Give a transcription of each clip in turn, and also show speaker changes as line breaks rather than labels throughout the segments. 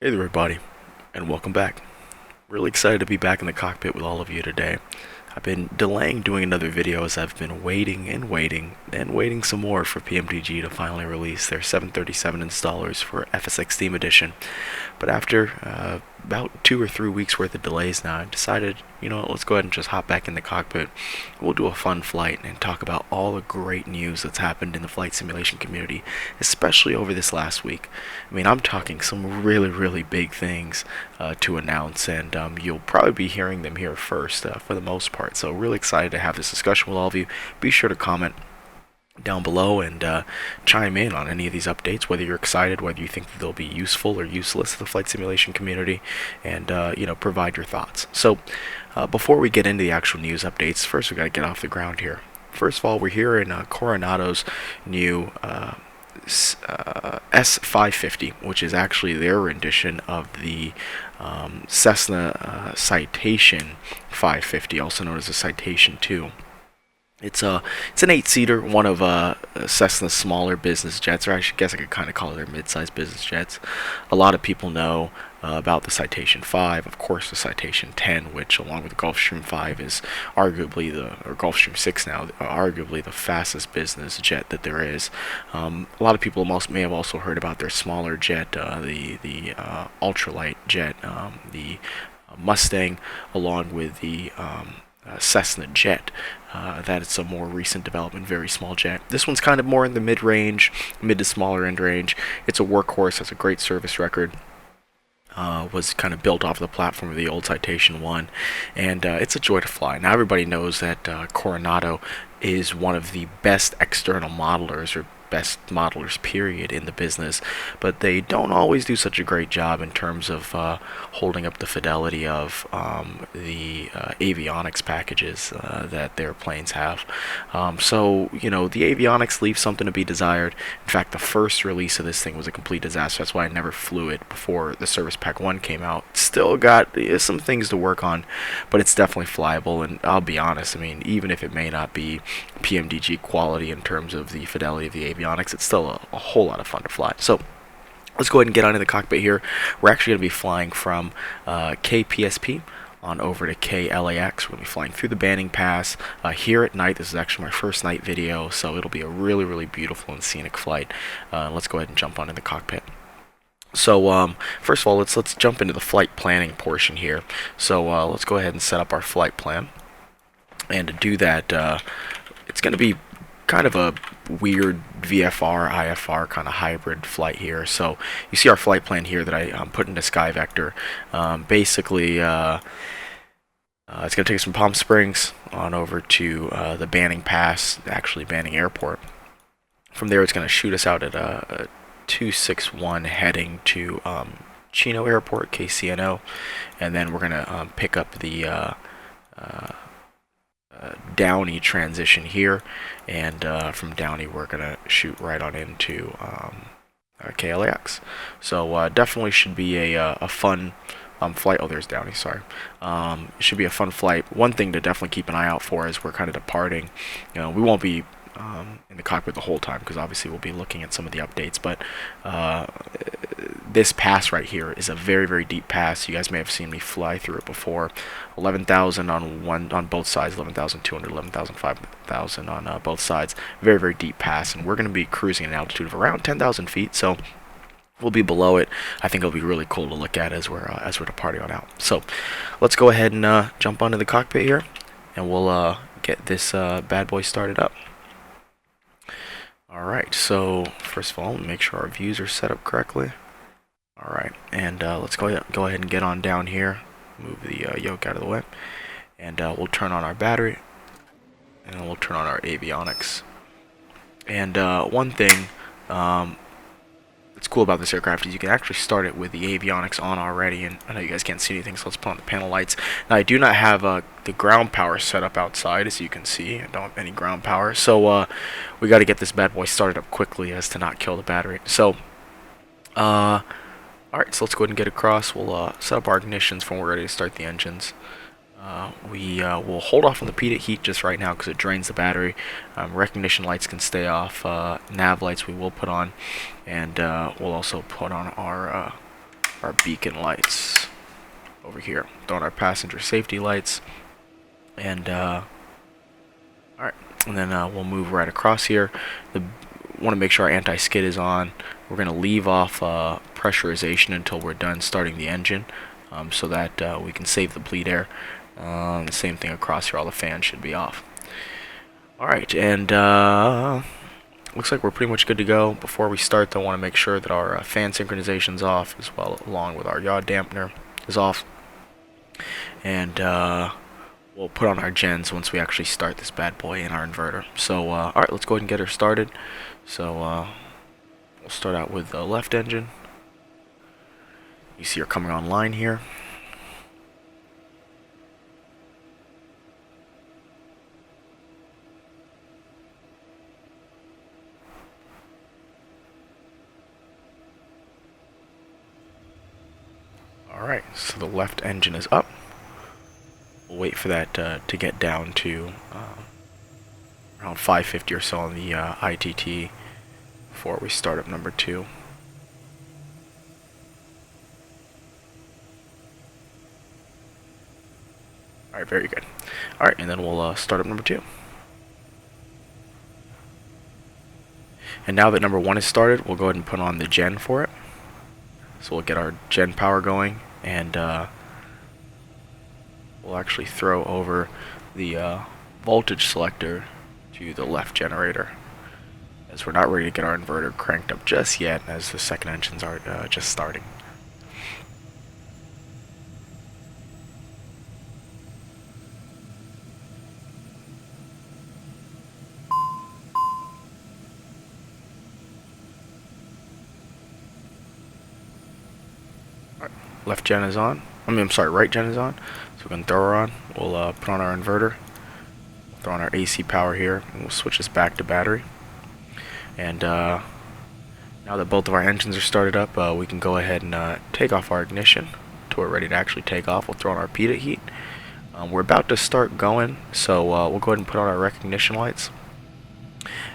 Hey there everybody, and welcome back. Really excited to be back in the cockpit with all of you today. I've been delaying doing another video as I've been waiting and waiting and waiting some more for PMDG to finally release their 737 installers for FSX Steam Edition. But after about 2 or 3 weeks worth of delays now, I decided, let's go ahead and just hop back in the cockpit. We'll do a fun flight and talk about all the great news that's happened in the flight simulation community, especially over this last week. I mean, I'm talking some really big things to announce, and you'll probably be hearing them here first for the most part. So really excited to have this discussion with all of you. Be sure to comment down below and chime in on any of these updates, whether you're excited, whether you think that they'll be useful or useless to the flight simulation community, and provide your thoughts. So before we get into the actual news updates, first we got to get off the ground here. First of all, we're here in Carenado's new S550, which is actually their rendition of the Cessna Citation 550, also known as the Citation 2. It's an 8-seater, one of Cessna's smaller business jets, or I guess I could kind of call it their mid-sized business jets. A lot of people know about the Citation 5, of course the Citation 10, which along with the Gulfstream 5 is arguably or Gulfstream 6 now, arguably the fastest business jet that there is. A lot of people may have also heard about their smaller jet, the ultralight jet, the Mustang, along with the Cessna jet. That is a more recent development, very small jet. This one's kind of more in the mid-range, mid to smaller end range. It's a workhorse, has a great service record. Was kind of built off the platform of the old Citation 1, and it's a joy to fly. Now everybody knows that Carenado is one of the best external modelers, or best modelers period, in the business, but they don't always do such a great job in terms of holding up the fidelity of the avionics packages that their planes have. So the avionics leave something to be desired. In fact, the first release of this thing was a complete disaster. That's why I never flew it before the Service Pack 1 came out. Still got some things to work on, but it's definitely flyable, and I'll be honest, I mean, even if it may not be PMDG quality in terms of the fidelity of the avionics, it's still a whole lot of fun to fly. So let's go ahead and get onto the cockpit here. We're actually going to be flying from KPSP on over to KLAX. We're going to be flying through the Banning Pass here at night. This is actually my first night video, so it'll be a really beautiful and scenic flight. Let's go ahead and jump onto the cockpit. So first of all, let's jump into the flight planning portion here. So let's go ahead and set up our flight plan. And to do that, it's going to be kind of a weird VFR, IFR kind of hybrid flight here. So you see our flight plan here that I put into Sky Vector. Basically, it's going to take us from Palm Springs on over to the Banning Pass, actually Banning Airport. From there, it's going to shoot us out at 261 heading to Chino Airport, KCNO, and then we're going to pick up the Downey transition here, and from Downey we're gonna shoot right on into KLAX. So definitely should be a fun flight. Oh, there's Downey, sorry. It should be a fun flight. One thing to definitely keep an eye out for is we're kind of departing. We won't be in the cockpit the whole time, because obviously we'll be looking at some of the updates, but this pass right here is a very deep pass. You guys may have seen me fly through it before. 11,000 on both sides, 11,200, 11,500 on both sides. Very deep pass, and we're going to be cruising at an altitude of around 10,000 feet, so we'll be below it. I think it'll be really cool to look at as we're departing on out. So let's go ahead and jump onto the cockpit here, and we'll get this bad boy started up. Alright, so first of all, make sure our views are set up correctly. Alright, and let's go ahead and get on down here. Move the yoke out of the way. And we'll turn on our battery. And then we'll turn on our avionics. And one thing that's cool about this aircraft is you can actually start it with the avionics on already. And I know you guys can't see anything, so let's put on the panel lights. Now, I do not have the ground power set up outside, as you can see. I don't have any ground power. So we got to get this bad boy started up quickly as to not kill the battery. So, alright, so let's go ahead and get across. We'll set up our ignitions when we're ready to start the engines. We will hold off on the pitot heat just right now because it drains the battery. Recognition lights can stay off. Nav lights we will put on, and we'll also put on our our beacon lights over here. Throw on our passenger safety lights. And, alright. And then we'll move right across here. Want to make sure our anti-skid is on. We're going to leave off pressurization until we're done starting the engine, so that we can save the bleed air. The same thing across here, all the fans should be off. Alright, and looks like we're pretty much good to go. Before we start, though, I want to make sure that our fan synchronization's off, as well along with our yaw dampener is off. And we'll put on our gens once we actually start this bad boy in our inverter. So, alright, let's go ahead and get her started. So, we'll start out with the left engine. You see her coming online here. Alright, so the left engine is up. We'll wait for that to get down to around 550 or so on the ITT before we start up number 2. Alright, very good. Alright, and then we'll start up number 2. And now that number 1 is started, we'll go ahead and put on the gen for it. So we'll get our gen power going, and we'll actually throw over the voltage selector to the left generator, as we're not ready to get our inverter cranked up just yet, as the second engines are just starting. Left gen is on. I'm sorry, right gen is on. So we're going to throw her on. We'll put on our inverter. Throw on our AC power here, and we'll switch this back to battery. And now that both of our engines are started up, we can go ahead and take off our ignition until we're ready to actually take off. We'll throw on our pitot heat. We're about to start going, so we'll go ahead and put on our recognition lights.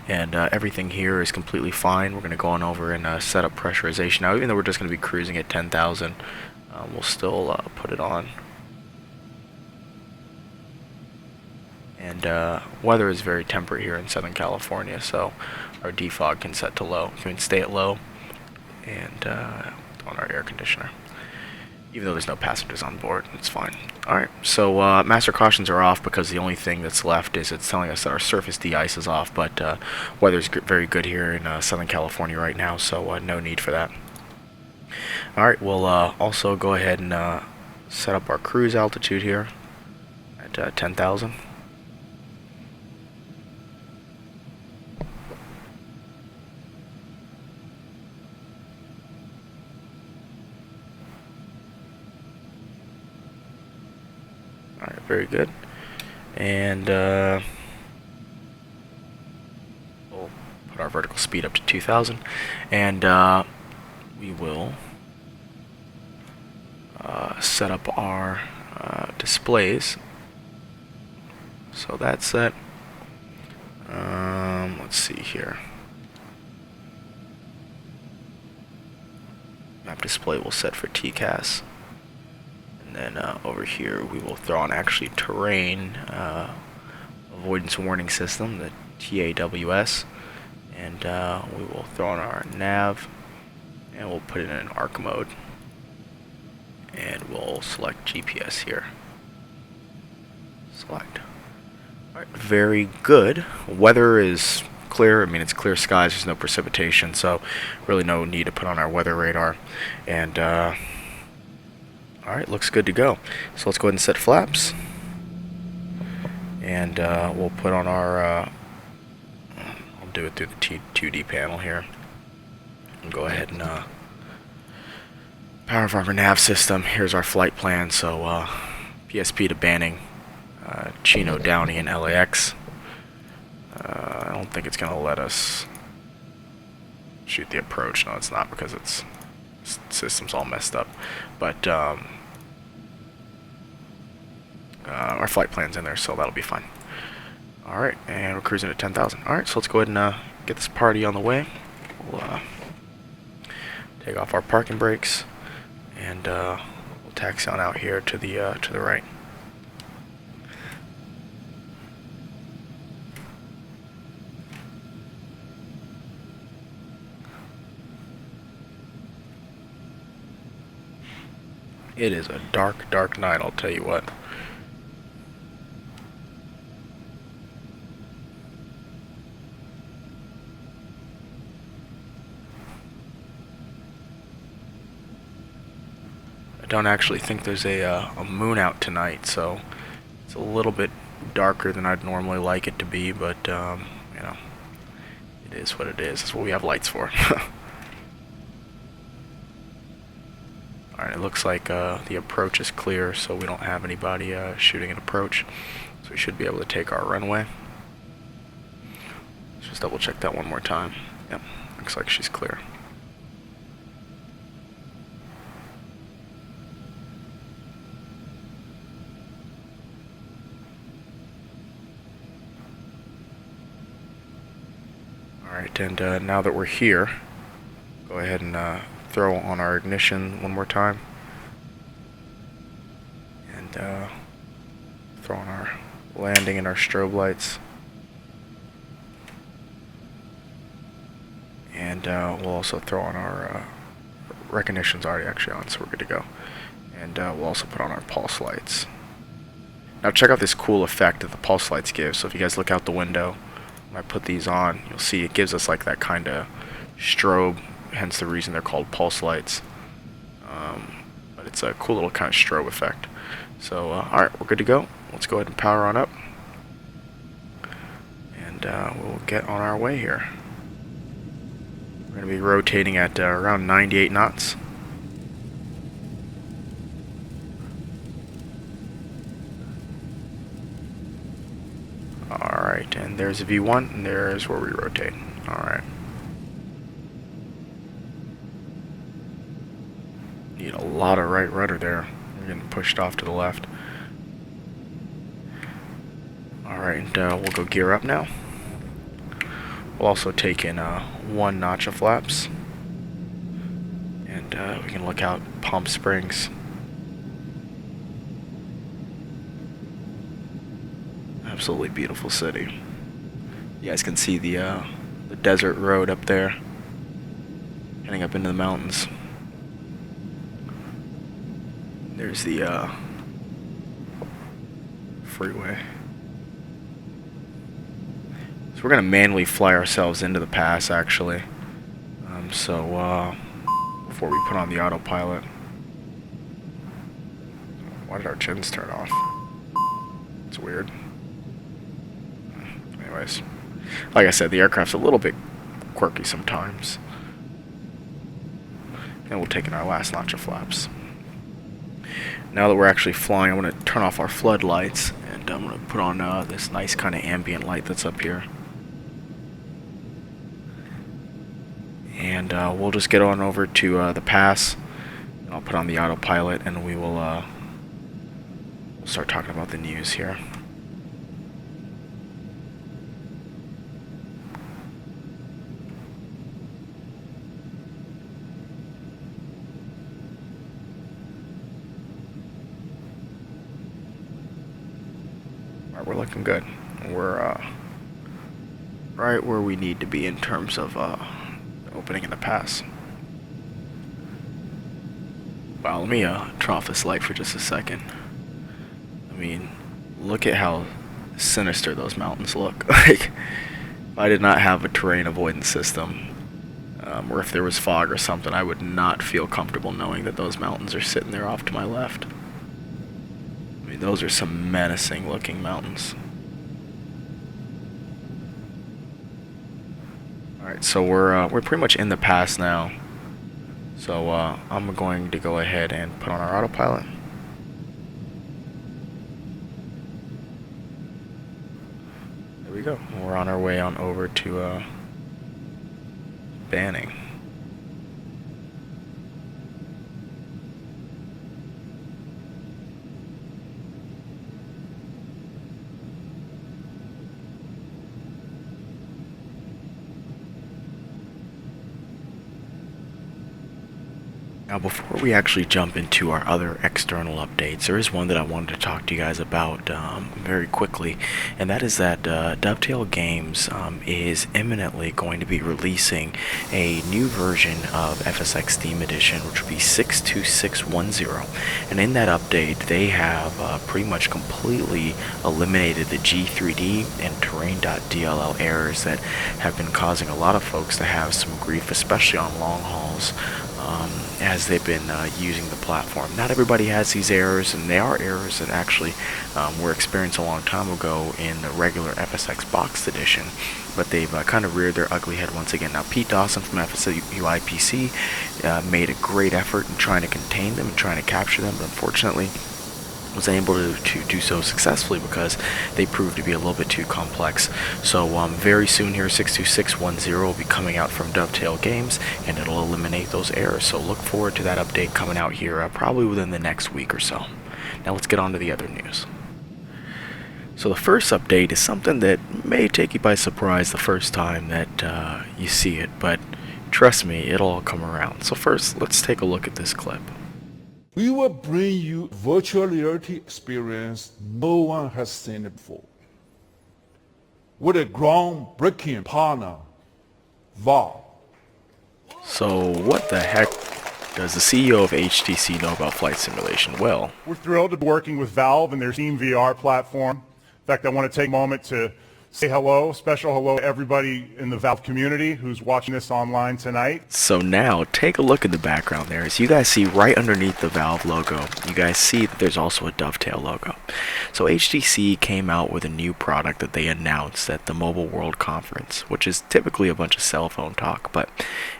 And everything here is completely fine. We're going to go on over and set up pressurization. Now, even though we're just going to be cruising at 10,000, we'll still put it on. And weather is very temperate here in Southern California, so our defog can set to low. We can stay at low and on our air conditioner. Even though there's no passengers on board, it's fine. Alright, so master cautions are off because the only thing that's left is it's telling us that our surface de-ice is off, but weather's very good here in Southern California right now, so no need for that. Alright, we'll also go ahead and set up our cruise altitude here at 10,000. Alright, very good. And we'll put our vertical speed up to 2,000. And we will set up our displays. So that's set. Let's see here. Map display will set for TCAS. And then over here we will throw on actually terrain avoidance warning system, the TAWS. And we will throw on our nav. And we'll put it in arc mode. And we'll select GPS here. Select. Alright, very good. Weather is clear. I mean, it's clear skies. There's no precipitation, so really no need to put on our weather radar. And alright, looks good to go. So let's go ahead and set flaps. And we'll put on our I'll do it through the 2D panel here. And go ahead and power of our nav system. Here's our flight plan. So PSP to Banning, Chino, Downey, and LAX. I don't think it's gonna let us shoot the approach. No, it's not, because it's system's all messed up. But our flight plan's in there, so that'll be fine. Alright, and we're cruising at 10,000. Alright, so let's go ahead and get this party on the way. We'll take off our parking brakes, and we'll taxi on out here to the right. It is a dark, dark night, I'll tell you what. I don't actually think there's a moon out tonight, so it's a little bit darker than I'd normally like it to be, but, you know, it is what it is. That's what we have lights for. Alright, it looks like the approach is clear, so we don't have anybody shooting an approach. So we should be able to take our runway. Let's just double check that one more time. Yep, looks like she's clear. Alright, and now that we're here, go ahead and throw on our ignition one more time, and throw on our landing and our strobe lights, and we'll also throw on our recognition's already actually on, so we're good to go, and we'll also put on our pulse lights. Now check out this cool effect that the pulse lights give. So if you guys look out the window, when I put these on, you'll see it gives us like that kind of strobe, hence the reason they're called pulse lights. But it's a cool little kind of strobe effect. So alright, we're good to go. Let's go ahead and power on up, and we'll get on our way here. We're going to be rotating at around 98 knots. Alright, and there's a V1, and there's where we rotate. Alright. Need a lot of right rudder there. We're getting pushed off to the left. Alright, and we'll go gear up now. We'll also take in one notch of flaps. And we can look out Palm Springs. Absolutely beautiful city. You guys can see the desert road up there, heading up into the mountains. There's the freeway. So we're gonna manually fly ourselves into the pass, actually. Before we put on the autopilot. Why did our chins turn off? It's weird. Anyways, like I said, the aircraft's a little bit quirky sometimes. And we'll take in our last notch of flaps. Now that we're actually flying, I'm going to turn off our floodlights, and I'm going to put on this nice kind of ambient light that's up here. And we'll just get on over to the pass, and I'll put on the autopilot, and we will we'll start talking about the news here. We're looking good. We're right where we need to be in terms of opening in the pass. Wow, let me turn off this light for just a second. I mean, look at how sinister those mountains look. Like, if I did not have a terrain avoidance system, or if there was fog or something, I would not feel comfortable knowing that those mountains are sitting there off to my left. I mean, those are some menacing looking mountains. Alright, so we're pretty much in the pass now. So I'm going to go ahead and put on our autopilot. There we go. We're on our way on over to Banning. Now, before we actually jump into our other external updates, there is one that I wanted to talk to you guys about very quickly, and that is that Dovetail Games is imminently going to be releasing a new version of FSX Steam Edition, which will be 62610. And in that update, they have pretty much completely eliminated the G3D and terrain.dll errors that have been causing a lot of folks to have some grief, especially on long hauls. As they've been using the platform. Not everybody has these errors, and they are errors that actually were experienced a long time ago in the regular FSX Boxed Edition, but they've kind of reared their ugly head once again. Now, Pete Dawson from FSUI PC made a great effort in trying to contain them and trying to capture them, but unfortunately was able to do so successfully because they proved to be a little bit too complex. So very soon here, 62610 will be coming out from Dovetail Games, and it'll eliminate those errors. So look forward to that update coming out here probably within the next week or so. Now let's get on to the other news. So the first update is something that may take you by surprise the first time that you see it, but trust me, it'll all come around. So first, let's take a look at this clip.
We will bring you virtual reality experience no one has seen it before. With a groundbreaking partner, Valve.
So what the heck does the CEO of HTC know about flight simulation? Well,
we're thrilled to be working with Valve and their Steam VR platform. In fact, I want to take a moment to say hello, special hello to everybody in the Valve community who's watching this online tonight.
So now, take a look at the background there. As you guys see right underneath the Valve logo, you guys see that there's also a Dovetail logo. So HTC came out with a new product that they announced at the Mobile World Conference, which is typically a bunch of cell phone talk, but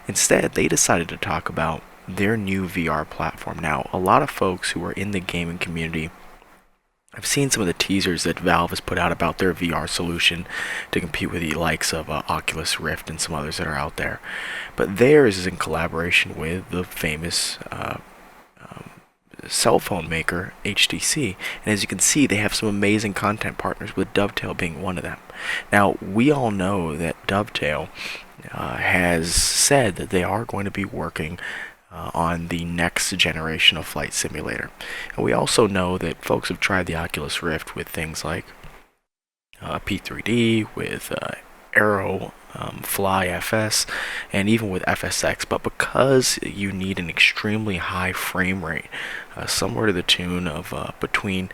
instead they decided to talk about their new VR platform. Now, a lot of folks who are in the gaming community, I've seen some of the teasers that Valve has put out about their VR solution to compete with the likes of Oculus Rift and some others that are out there. But theirs is in collaboration with the famous cell phone maker, HTC. And as you can see, they have some amazing content partners, with Dovetail being one of them. Now, we all know that Dovetail has said that they are going to be working on the next generation of flight simulator. And we also know that folks have tried the Oculus Rift with things like P3D, with Aero, Fly FS, and even with FSX. But because you need an extremely high frame rate, somewhere to the tune of between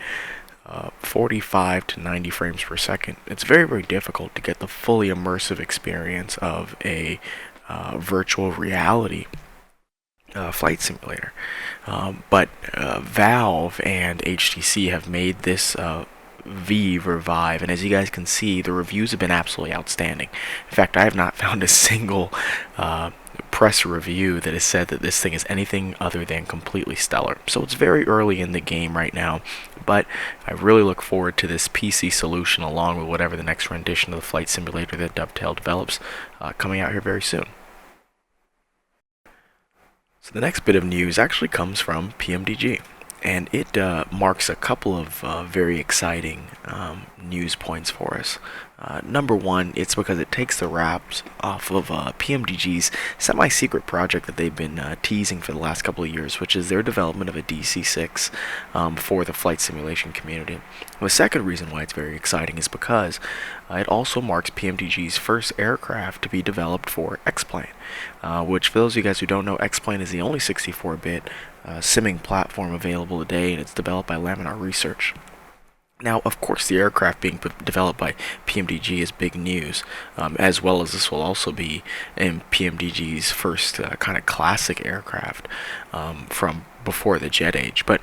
45 to 90 frames per second, it's very, very difficult to get the fully immersive experience of a virtual reality flight simulator. But Valve and HTC have made this Vive or Vive, and as you guys can see, the reviews have been absolutely outstanding. In fact, I have not found a single press review that has said that this thing is anything other than completely stellar. So it's very early in the game right now, but I really look forward to this PC solution along with whatever the next rendition of the flight simulator that Dovetail develops coming out here very soon. So the next bit of news actually comes from PMDG, and it marks a couple of very exciting news points for us. Number one, it's because it takes the wraps off of PMDG's semi-secret project that they've been teasing for the last couple of years, which is their development of a DC-6 for the flight simulation community. The second reason why it's very exciting is because it also marks PMDG's first aircraft to be developed for X-Plane, which, for those of you guys who don't know, X-Plane is the only 64-bit simming platform available today, and it's developed by Laminar Research. Now, of course, the aircraft being developed by PMDG is big news, as well as this will also be in PMDG's first kind of classic aircraft from before the jet age. But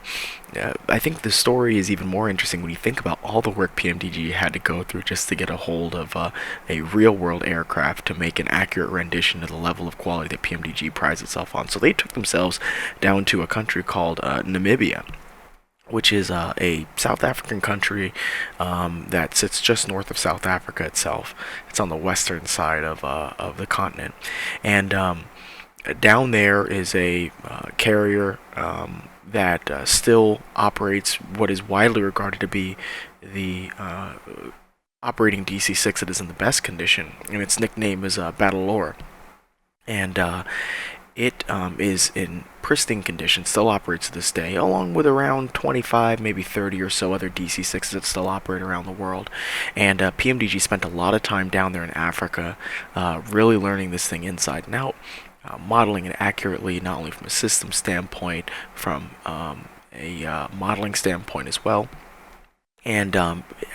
I think the story is even more interesting when you think about all the work PMDG had to go through just to get a hold of a real-world aircraft to make an accurate rendition of the level of quality that PMDG prides itself on. So they took themselves down to a country called Namibia, which is a South African country that sits just north of South Africa itself. It's on the western side of the continent. And down there is a carrier that still operates what is widely regarded to be the operating DC-6 that is in the best condition, and its nickname is Battlelore. And It is in pristine condition, still operates to this day, along with around 25, maybe 30 or so other DC-6s that still operate around the world. And PMDG spent a lot of time down there in Africa, really learning this thing inside and out, modeling it accurately, not only from a system standpoint, from a modeling standpoint as well. And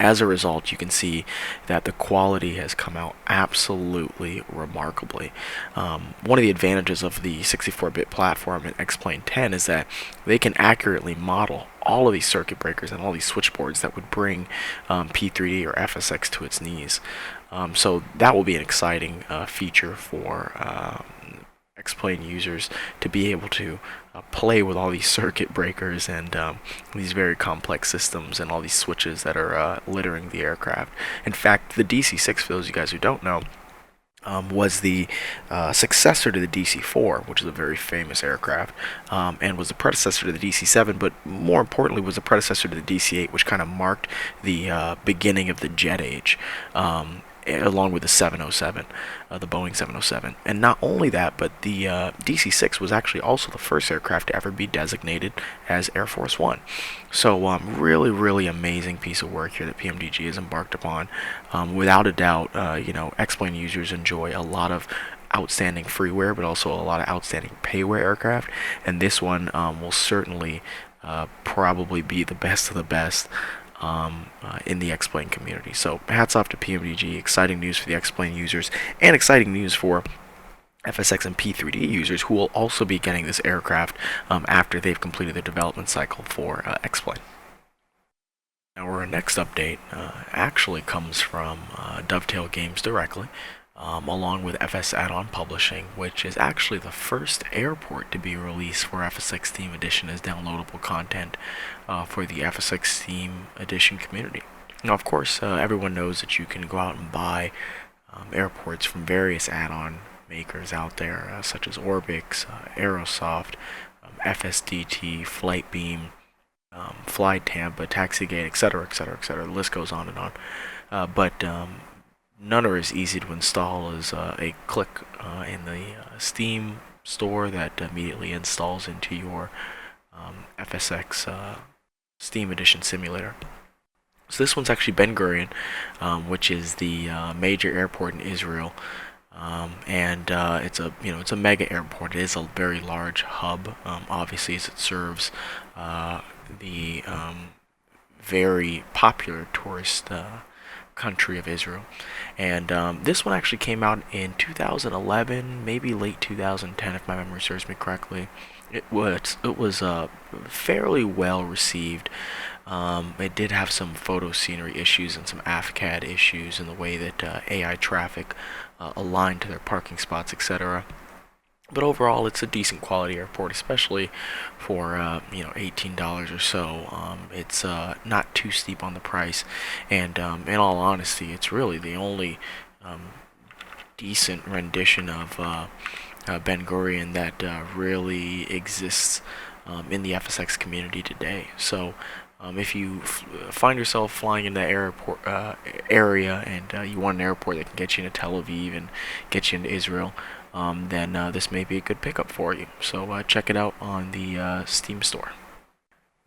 as a result, you can see that the quality has come out absolutely remarkably. One of the advantages of the 64-bit platform in X-Plane 10 is that they can accurately model all of these circuit breakers and all these switchboards that would bring P3D or FSX to its knees. So that will be an exciting feature for X-Plane users to be able to play with all these circuit breakers and these very complex systems and all these switches that are littering the aircraft. In fact, the DC-6, for those of you guys who don't know, was the successor to the DC-4, which is a very famous aircraft, and was the predecessor to the DC-7, but more importantly was the predecessor to the DC-8, which kind of marked the beginning of the jet age. Along with the 707, the Boeing 707. And not only that, but the DC-6 was actually also the first aircraft to ever be designated as Air Force One. So really, really amazing piece of work here that PMDG has embarked upon. Without a doubt, X-Plane users enjoy a lot of outstanding freeware, but also a lot of outstanding payware aircraft. And this one will certainly probably be the best of the best in the X-Plane community. So hats off to PMDG. Exciting news for the X-Plane users, and exciting news for FSX and P3D users who will also be getting this aircraft after they've completed their development cycle for X-Plane. Now our next update actually comes from Dovetail Games directly, along with FS Addon Publishing, which is actually the first airport to be released for FSX Steam Edition as downloadable content for the FSX Steam Edition community. Now, of course, everyone knows that you can go out and buy airports from various add-on makers out there, such as Orbx, Aerosoft, FSDT, Flightbeam, Fly Tampa, Taxigate, etc., etc., etc. The list goes on and on. But none are as easy to install as a click in the Steam store that immediately installs into your FSX Steam Edition simulator. So this one's actually Ben Gurion, which is the major airport in Israel, and it's a mega airport. It is a very large hub, obviously, as it serves the very popular tourist country of Israel. And this one actually came out in 2011, maybe late 2010, if my memory serves me correctly. It was fairly well received. It did have some photo scenery issues and some AFCAD issues in the way that AI traffic aligned to their parking spots, etc. But overall, it's a decent quality airport, especially for $18 or so. It's not too steep on the price, and in all honesty, it's really the only decent rendition of Ben Gurion that really exists in the FSX community today. So if you find yourself flying in that airport area and you want an airport that can get you into Tel Aviv and get you into Israel, then this may be a good pickup for you. So check it out on the Steam store.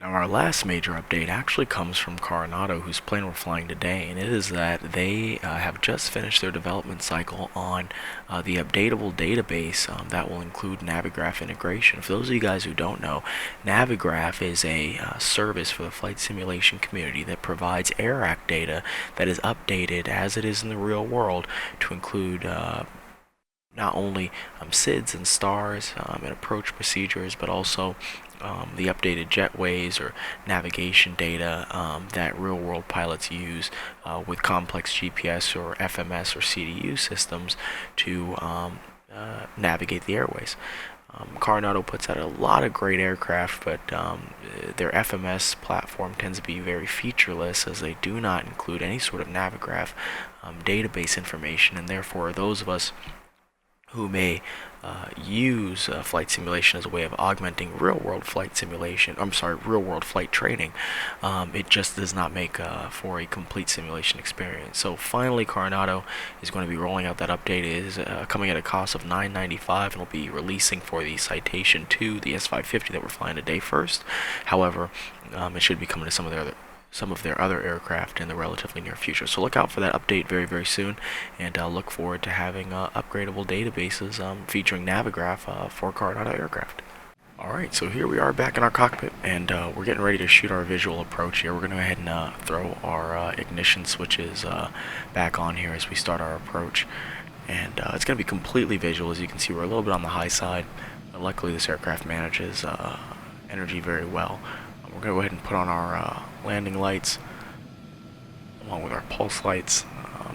Now our last major update actually comes from Carenado, whose plane we're flying today, and it is that they have just finished their development cycle on the updatable database that will include Navigraph integration. For those of you guys who don't know, Navigraph is a service for the flight simulation community that provides AirAct data that is updated as it is in the real world to include not only SIDS and stars and approach procedures, but also the updated jetways or navigation data that real-world pilots use with complex GPS or FMS or CDU systems to navigate the airways. Carenado puts out a lot of great aircraft, but their FMS platform tends to be very featureless, as they do not include any sort of Navigraph database information, and therefore those of us who may use flight simulation as a way of augmenting real-world flight simulation. I'm sorry, real-world flight training. It just does not make for a complete simulation experience. So finally, Carenado is going to be rolling out that update. It is coming at a cost of $9.95, and will be releasing for the Citation 2, the S550 that we're flying today first. However, it should be coming to some of their other aircraft in the relatively near future. So look out for that update very, very soon, and look forward to having upgradable databases featuring Navigraph for Carenado aircraft. Alright, so here we are back in our cockpit, and we're getting ready to shoot our visual approach here. We're going to go ahead and throw our ignition switches back on here as we start our approach. And it's going to be completely visual. As you can see, we're a little bit on the high side, but luckily this aircraft manages energy very well. We're going to go ahead and put on our landing lights, along with our pulse lights,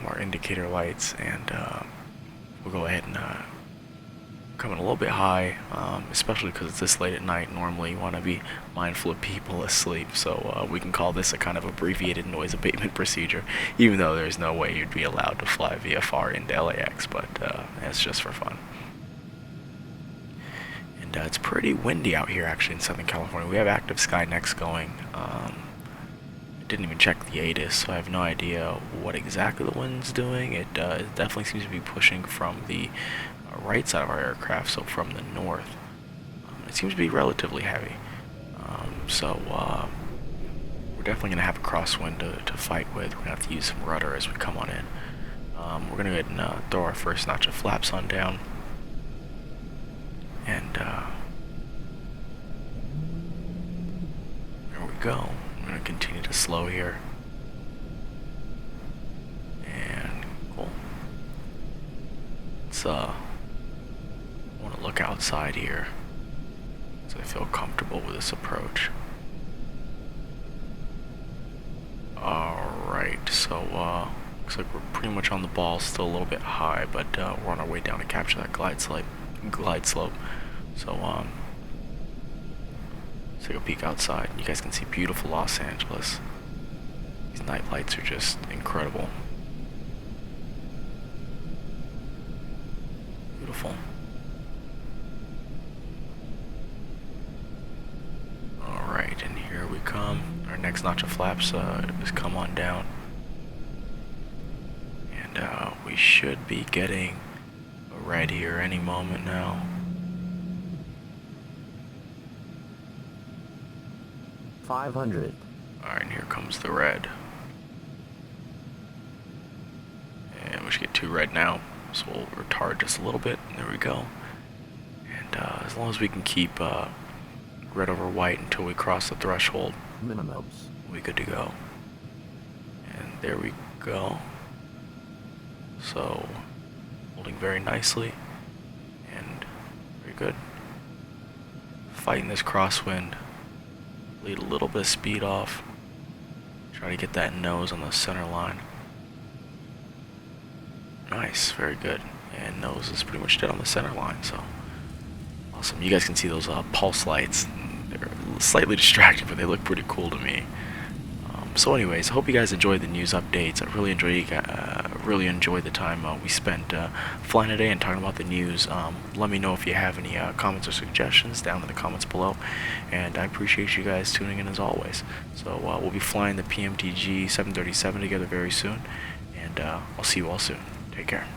our indicator lights, and we'll go ahead and come in a little bit high, especially because it's this late at night. Normally you want to be mindful of people asleep, so we can call this a kind of abbreviated noise abatement procedure, even though there's no way you'd be allowed to fly VFR into LAX, but it's just for fun. It's pretty windy out here actually in Southern California. We have active Skynex going. I didn't even check the Addons, so I have no idea what exactly the wind's doing. It definitely seems to be pushing from the right side of our aircraft, so from the north. It seems to be relatively heavy. So we're definitely going to have a crosswind to fight with. We're going to have to use some rudder as we come on in. We're going to go ahead and throw our first notch of flaps on down. And there we go. I'm going to continue to slow here. And cool. Let's want to look outside here, so I feel comfortable with this approach. Alright, so looks like we're pretty much on the ball, still a little bit high, but we're on our way down to capture that glide slope. So let's take a peek outside. You guys can see beautiful Los Angeles. These night lights are just incredible. Beautiful. Alright, and here we come. Our next notch of flaps has come on down. And we should be getting red here any moment now.
$500.
Alright, and here comes the red. And we should get 2 red now, so we'll retard just a little bit. There we go. And as long as we can keep red over white until we cross the threshold,
Minimums.
we'll be good to go. And there we go. So holding very nicely and very good. Fighting this crosswind, lead a little bit of speed off, try to get that nose on the center line. Nice, very good. And nose is pretty much dead on the center line, so awesome. You guys can see those pulse lights. They're slightly distracting, but they look pretty cool to me. So anyways, I hope you guys enjoyed the news updates. I really enjoyed the time we spent flying today and talking about the news. Let me know if you have any comments or suggestions down in the comments below, and I appreciate you guys tuning in as always. So we'll be flying the PMTG 737 together very soon, and I'll see you all soon. Take care.